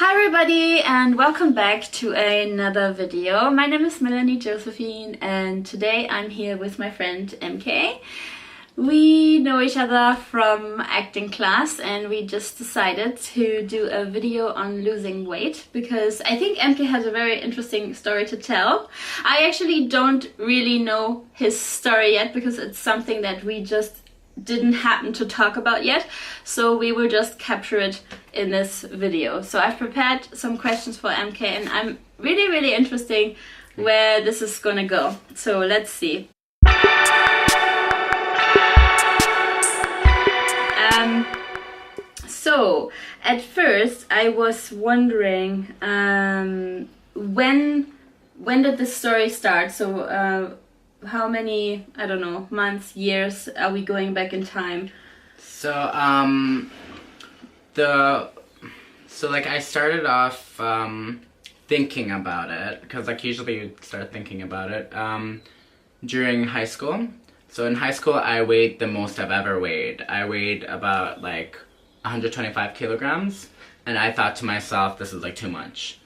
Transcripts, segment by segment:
Hi everybody and welcome back to another video. My name is Melanie Josephine and today I'm here with my friend MK. We know each other from acting class and we just decided to do a video on losing weight because I think MK has a very interesting story to tell. I actually don't really know his story yet because it's something that we just didn't happen to talk about yet, so we will just capture it in this video. So I've prepared some questions for MK and I'm really interested where this is gonna go. So let's see. So at first I was wondering when did this story start? So how many, I don't know, months, years are we going back in time? So I started off thinking about it because usually you start thinking about it during high school. So in high school I weighed the most I've ever weighed. I weighed about 125 kilograms and I thought to myself, this is too much.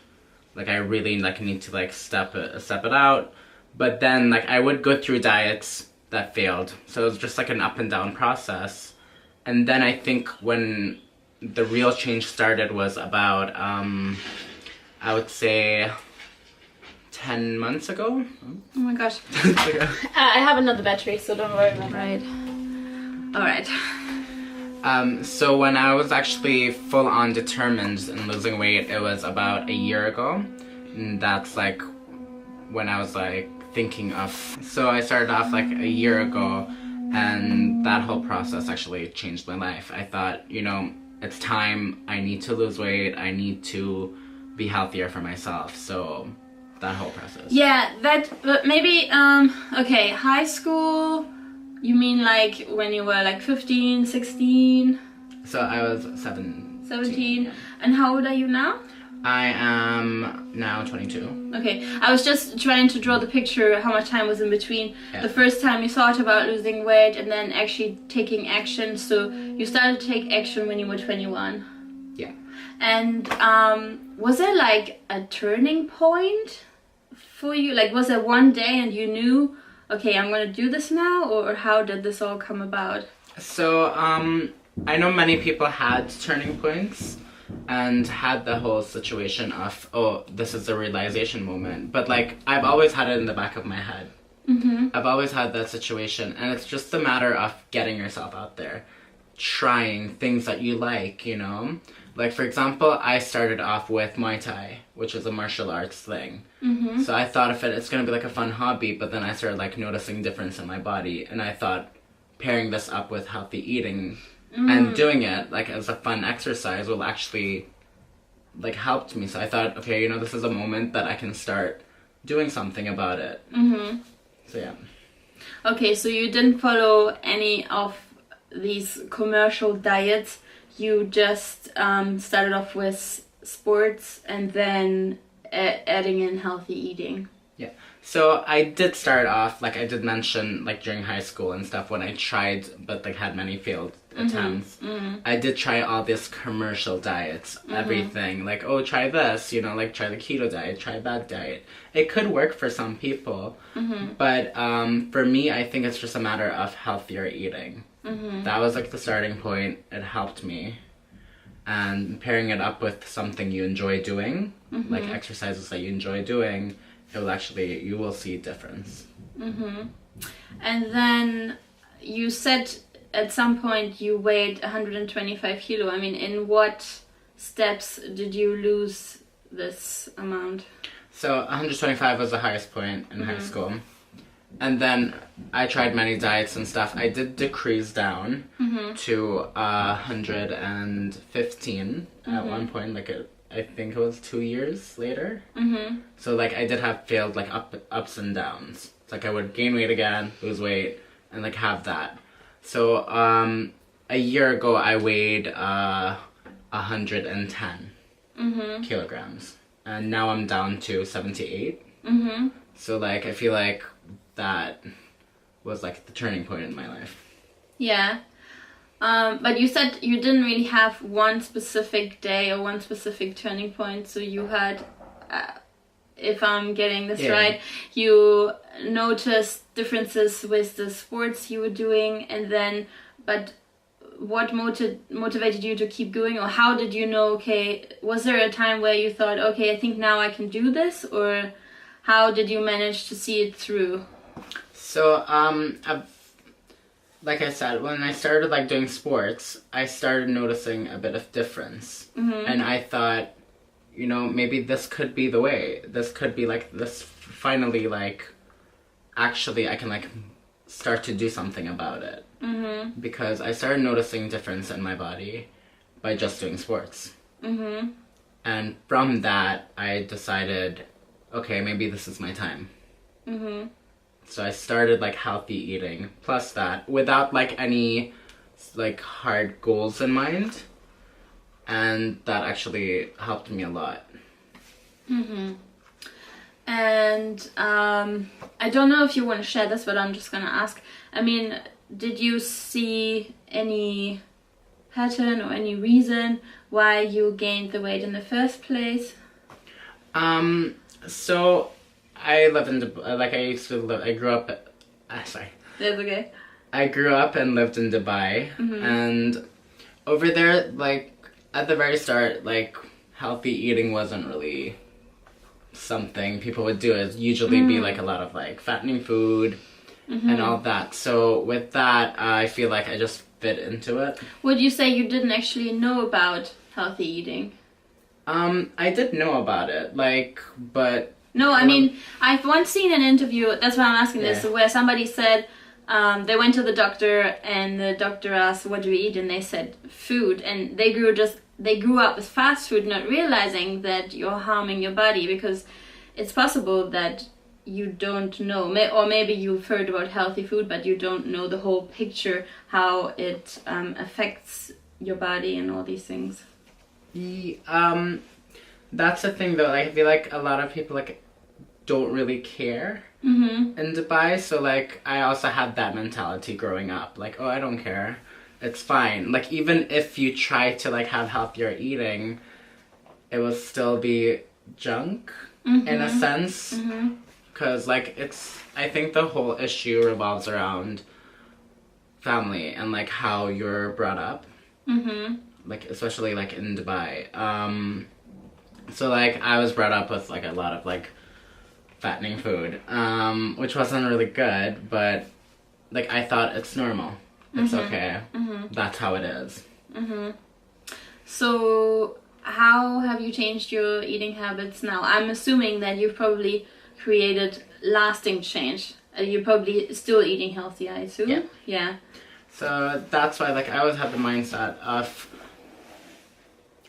I really need to step it out. But then I would go through diets that failed. So it was just an up and down process. And then I think when the real change started was about, I would say 10 months ago. Oh my gosh. I have another battery, so don't worry about it. Alright. So when I was actually full on determined in losing weight, it was about a year ago. And that's when I was thinking of. So I started off a year ago and that whole process actually changed my life. I thought, it's time, I need to lose weight, I need to be healthier for myself. So that whole process. Yeah, but maybe, okay, high school, you mean when you were 15, 16? So I was 17. Yeah. And how old are you now? I am now 22. Okay, I was just trying to draw the picture how much time was in between the first time you thought about losing weight and then actually taking action. So you started to take action when you were 21. Yeah. And was there a turning point for you? Was there one day and you knew, okay, I'm gonna do this now, or how did this all come about? So I know many people had turning points and had the whole situation of, oh, this is a realization moment. But I've always had it in the back of my head. Mm-hmm. I've always had that situation, and it's just a matter of getting yourself out there, trying things that you like, for example, I started off with Muay Thai, which is a martial arts thing. Mm-hmm. So I thought it's gonna be a fun hobby, but then I started noticing difference in my body, and I thought pairing this up with healthy eating and doing it as a fun exercise will actually helped me. So I thought, okay, this is a moment that I can start doing something about it. Mm-hmm. So yeah. Okay, so you didn't follow any of these commercial diets. You just started off with sports and then adding in healthy eating. Yeah. So I did start off, I did mention, during high school and stuff, when I tried, but had many failed attempts. Mm-hmm. I did try all these commercial diets, everything. Oh, try this, try the keto diet, try that diet. It could work for some people, but for me, I think it's just a matter of healthier eating. That was the starting point. It helped me. And pairing it up with something you enjoy doing, exercises that you enjoy doing, you will see a difference. And then you said at some point you weighed 125 kilo. I mean, in what steps did you lose this amount? So 125 was the highest point in high school. And then I tried many diets and stuff. I did decrease down to 115 at one point, I think it was 2 years later. So I did have failed ups and downs. It's I would gain weight again, lose weight, and have that. So a year ago I weighed 110 kilograms, and now I'm down to 78. So I feel that was the turning point in my life. Yeah. But you said you didn't really have one specific day or one specific turning point. So you had, if I'm getting this right, you noticed differences with the sports you were doing, and then, but what motivated you to keep going, or how did you know, okay, was there a time where you thought, okay, I think now I can do this, or how did you manage to see it through? So, like I said, when I started like doing sports, I started noticing a bit of difference. And I thought, you know, maybe this could be the way. This could be like this finally, like, actually I can like start to do something about it. Because I started noticing difference in my body by just doing sports. And from that, I decided, okay, maybe this is my time. So I started like healthy eating, plus that, without like any like hard goals in mind. And that actually helped me a lot. And I don't know if you want to share this, but I'm just gonna ask. I mean, did you see any pattern or any reason why you gained the weight in the first place? So I live in like I used to live. I grew up. Sorry. That's okay. I grew up and lived in Dubai, and over there, like at the very start, like healthy eating wasn't really something people would do. It usually be like a lot of like fattening food and all that. So with that, I feel like I just fit into it. Would you say you didn't actually know about healthy eating? I did know about it, like, but. No, I mean, I've once seen an interview, that's why I'm asking this, where somebody said they went to the doctor and the doctor asked, what do you eat? And they said food. And they grew up with fast food, not realizing that you're harming your body, because it's possible that you don't know, or maybe you've heard about healthy food, but you don't know the whole picture, how it affects your body and all these things. That's the thing though, like, I feel like a lot of people like don't really care in Dubai, so like I also had that mentality growing up, like, oh, I don't care, it's fine. Like even if you try to like have healthier eating, it will still be junk in a sense, because like I think the whole issue revolves around family and like how you're brought up, like especially like in Dubai. So like I was brought up with like a lot of like fattening food, which wasn't really good, but like I thought it's normal. It's okay. That's how it is. So how have you changed your eating habits now? I'm assuming that you've probably created lasting change. You're probably still eating healthy, I assume? Yeah. So that's why like I always had the mindset of,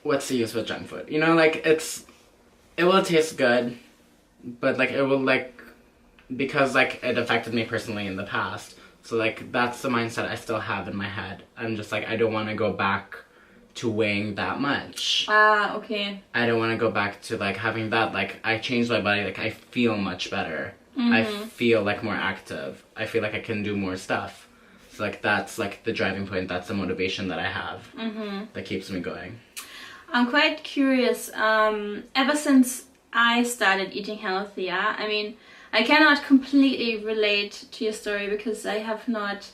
what's the use with junk food? You know, like it will taste good, but like it will like, because like it affected me personally in the past. So like that's the mindset I still have in my head. I'm just like, I don't want to go back to weighing that much. Ah, okay. I don't want to go back to like having that, like I changed my body, like I feel much better. I feel like more active. I feel like I can do more stuff. So like that's like the driving point, that's the motivation that I have that keeps me going. I'm quite curious, ever since I started eating healthier, I mean, I cannot completely relate to your story because I have not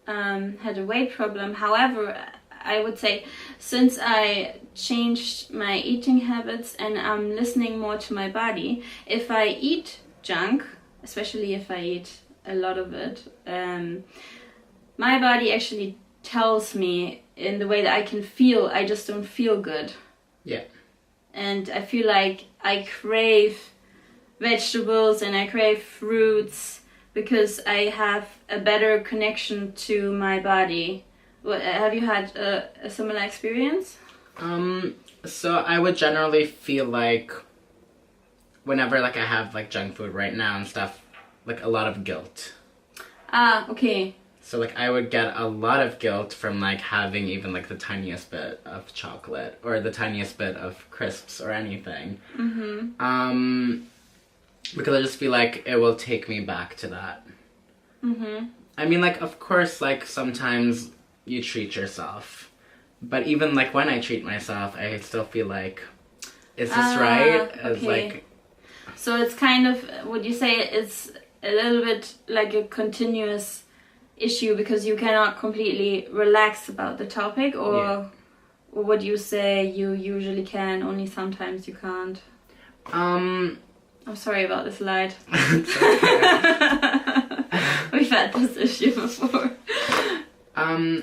had a weight problem. However, I would say since I changed my eating habits and I'm listening more to my body, if I eat junk, especially if I eat a lot of it, my body actually tells me in the way that I can feel, I just don't feel good. Yeah. And I feel like I crave vegetables and I crave fruits because I have a better connection to my body. Have you had a similar experience? So I would generally feel like whenever like I have like junk food right now and stuff, like a lot of guilt. Ah, okay. So like I would get a lot of guilt from like having even like the tiniest bit of chocolate or the tiniest bit of crisps or anything. Because I just feel like it will take me back to that. I mean, like, of course, like sometimes you treat yourself. But even like when I treat myself, I still feel like, is this right? It's okay. like, so it's kind of, would you say it's a little bit like a continuous issue because you cannot completely relax about the topic, or would you say you usually can, only sometimes you can't? I'm sorry about this light. It's okay. We've had this issue before.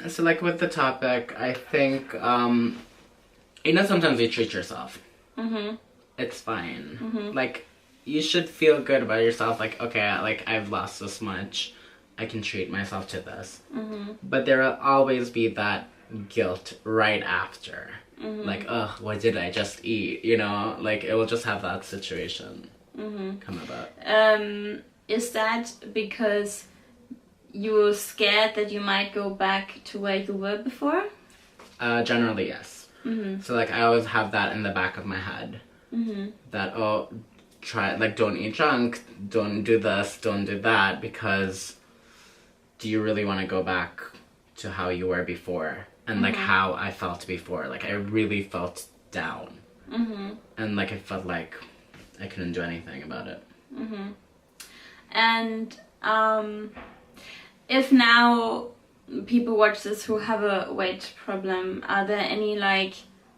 So like with the topic, I think, you know, sometimes you treat yourself. Mm-hmm. It's fine. Mm-hmm. Like, you should feel good about yourself. Like, okay, like I've lost this much. I can treat myself to this. Mm-hmm. But there will always be that guilt right after. Mm-hmm. Like, ugh, what did I just eat? You know, like it will just have that situation come about. Is that because you're scared that you might go back to where you were before? Generally, yes. Mm-hmm. So like I always have that in the back of my head. Mm-hmm. That, oh, try, like, don't eat junk, don't do this, don't do that, because do you really want to go back to how you were before? And like how I felt before. Like I really felt down. And like I felt like I couldn't do anything about it. And if now people watch this who have a weight problem, are there any like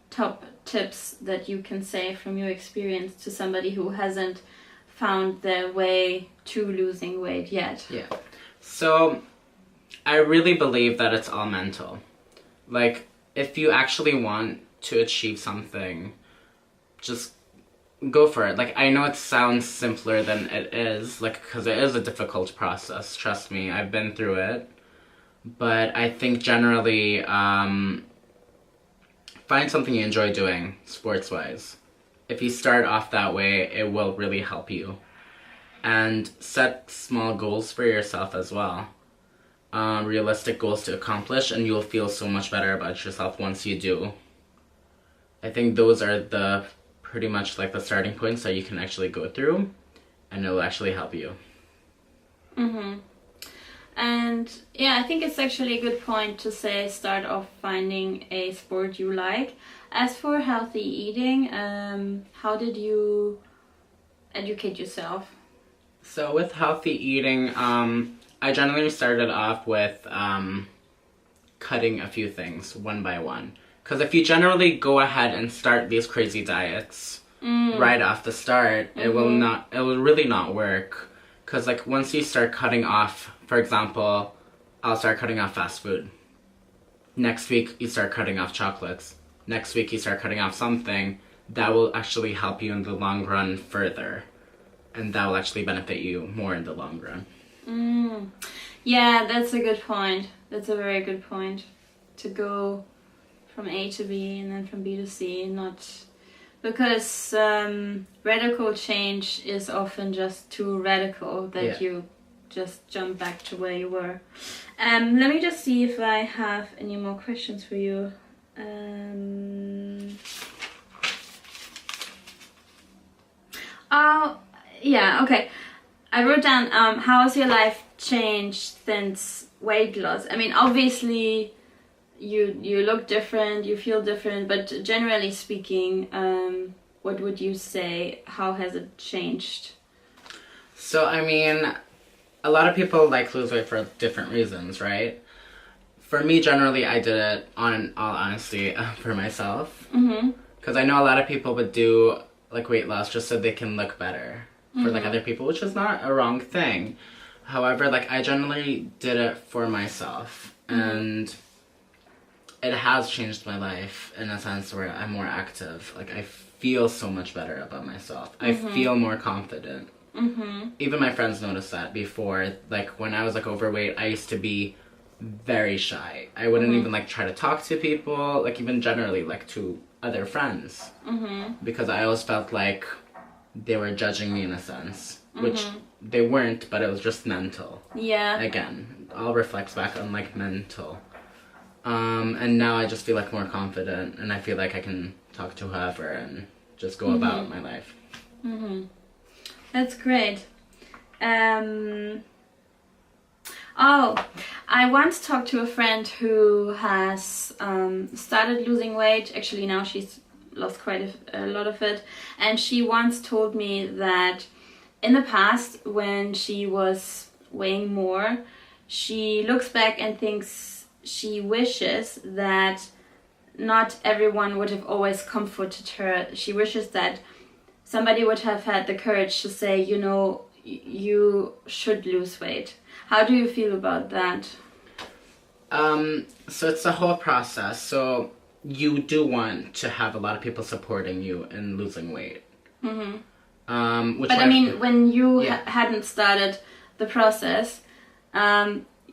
top tips that you can say from your experience to somebody who hasn't found their way to losing weight yet? Yeah. So I really believe that it's all mental. Like, if you actually want to achieve something, just go for it. Like, I know it sounds simpler than it is, like, because it is a difficult process. Trust me, I've been through it. But I think generally, find something you enjoy doing, sports-wise. If you start off that way, it will really help you. And set small goals for yourself as well. Realistic goals to accomplish, and you'll feel so much better about yourself once you do. I think those are the pretty much like the starting points that you can actually go through, and it'll actually help you. And yeah, I think it's actually a good point to say start off finding a sport you like. As for healthy eating, how did you educate yourself? So with healthy eating, I generally started off with cutting a few things one by one. Because if you generally go ahead and start these crazy diets right off the start, it will really not work. Because like once you start cutting off, for example, I'll start cutting off fast food. Next week you start cutting off chocolates. Next week you start cutting off something that will actually help you in the long run further. And that will actually benefit you more in the long run. Yeah, that's a good point. That's a very good point. To go from A to B and then from B to C, not because radical change is often just too radical that you just jump back to where you were. Let me just see if I have any more questions for you. Oh, yeah, okay. I wrote down, how has your life changed since weight loss? I mean, obviously, you look different, you feel different, but generally speaking, what would you say? How has it changed? So, I mean, a lot of people like lose weight for different reasons, right? For me, generally, I did it, on all honesty, for myself. Because I know a lot of people would do like weight loss just so they can look better for like other people, which is not a wrong thing. However, like I generally did it for myself, and it has changed my life in a sense where I'm more active. Like I feel so much better about myself. I feel more confident. Even my friends noticed that before. Like when I was like overweight, I used to be very shy. I wouldn't even like try to talk to people, like even generally like to other friends, because I always felt like they were judging me in a sense, which they weren't, but it was just mental. Yeah. Again, all reflects back on like mental. And now I just feel like more confident, and I feel like I can talk to whoever and just go about my life. That's great. Oh, I once talked to a friend who has started losing weight. Actually, now she's lost quite a lot of it. And she once told me that in the past, when she was weighing more, she looks back and thinks she wishes that not everyone would have always comforted her. She wishes that somebody would have had the courage to say, you know, you should lose weight. How do you feel about that? So it's a whole process. So you do want to have a lot of people supporting you in losing weight. Mm-hmm. But I mean, when you hadn't started the process,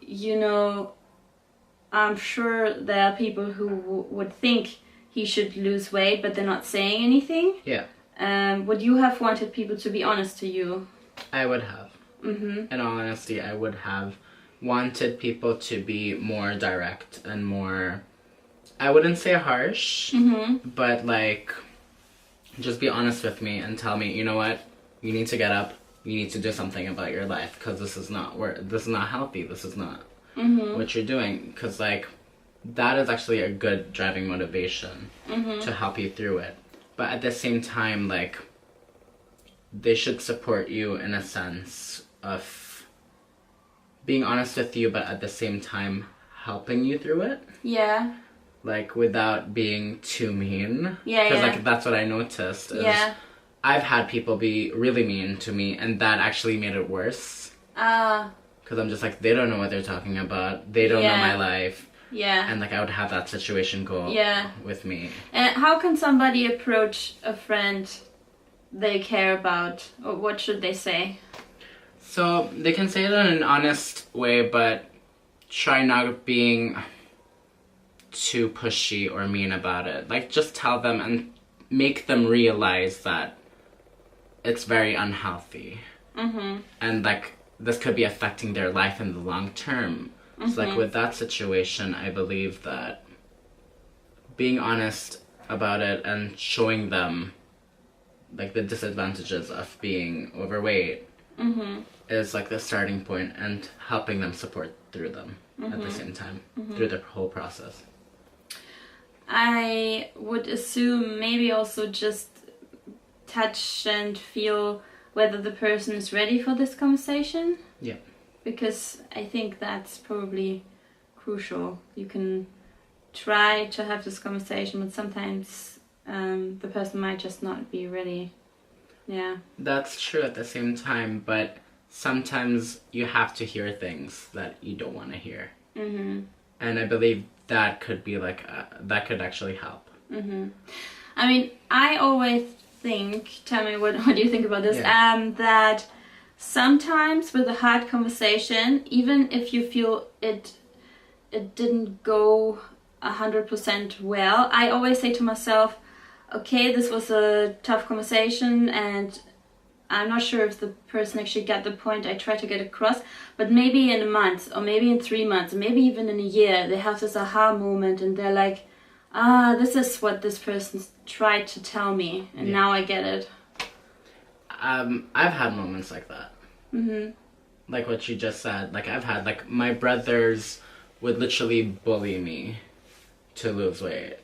you know, I'm sure there are people who would think he should lose weight, but they're not saying anything. Yeah. Would you have wanted people to be honest to you? I would have. In all honesty, I would have wanted people to be more direct and more, I wouldn't say harsh, but like, just be honest with me and tell me, you know what, you need to get up, you need to do something about your life, because this is not healthy, this is not what you're doing, because like, that is actually a good driving motivation to help you through it. But at the same time, like, they should support you in a sense of being honest with you, but at the same time helping you through it. Yeah. Like, without being too mean. Yeah, because, like, that's what I noticed. Is I've had people be really mean to me, and that actually made it worse. Because I'm just like, they don't know what they're talking about. They don't know my life. Yeah. And, like, I would have that situation go with me. And how can somebody approach a friend they care about? Or what should they say? So, they can say it in an honest way, but try not being too pushy or mean about it. Like, just tell them and make them realize that it's very unhealthy. And, like, this could be affecting their life in the long term. So, like, with that situation, I believe that being honest about it and showing them, like, the disadvantages of being overweight is, like, the starting point, and helping them support through them at the same time, through the whole process. I would assume maybe also just touch and feel whether the person is ready for this conversation. Yeah. Because I think that's probably crucial. You can try to have this conversation, but sometimes the person might just not be ready. Yeah. That's true at the same time, but sometimes you have to hear things that you don't want to hear. And I believe that could be like, that could actually help. I mean, I always think, tell me what do you think about this, that sometimes with a hard conversation, even if you feel it didn't go 100% well, I always say to myself, okay, this was a tough conversation and I'm not sure if the person actually got the point I tried to get across, but maybe in a month, or maybe in 3 months, or maybe even in a year, they have this aha moment and they're like, this is what this person tried to tell me, and now I get it. I've had moments like that. Like what you just said. Like, I've had, like, my brothers would literally bully me to lose weight.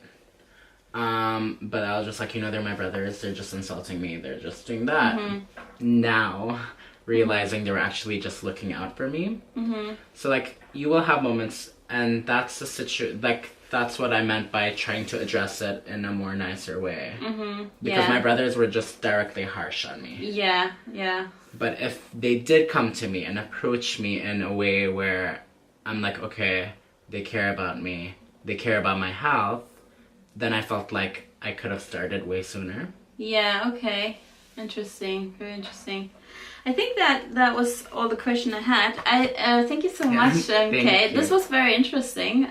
But I was just like, you know, they're my brothers, they're just insulting me, they're just doing that. Now, realizing they were actually just looking out for me. So, like, you will have moments, and that's the situation, like, that's what I meant by trying to address it in a more nicer way. Because my brothers were just directly harsh on me. Yeah. But if they did come to me and approach me in a way where I'm like, okay, they care about me, they care about my health, then I felt like I could have started way sooner. Yeah, okay. Interesting. Very interesting. I think that was all the question I had. I thank you so much, Kate. This was very interesting.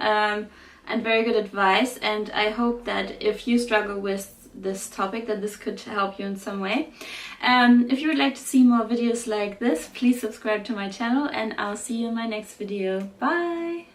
And very good advice, and I hope that if you struggle with this topic, that this could help you in some way. If you would like to see more videos like this, please subscribe to my channel, and I'll see you in my next video. Bye!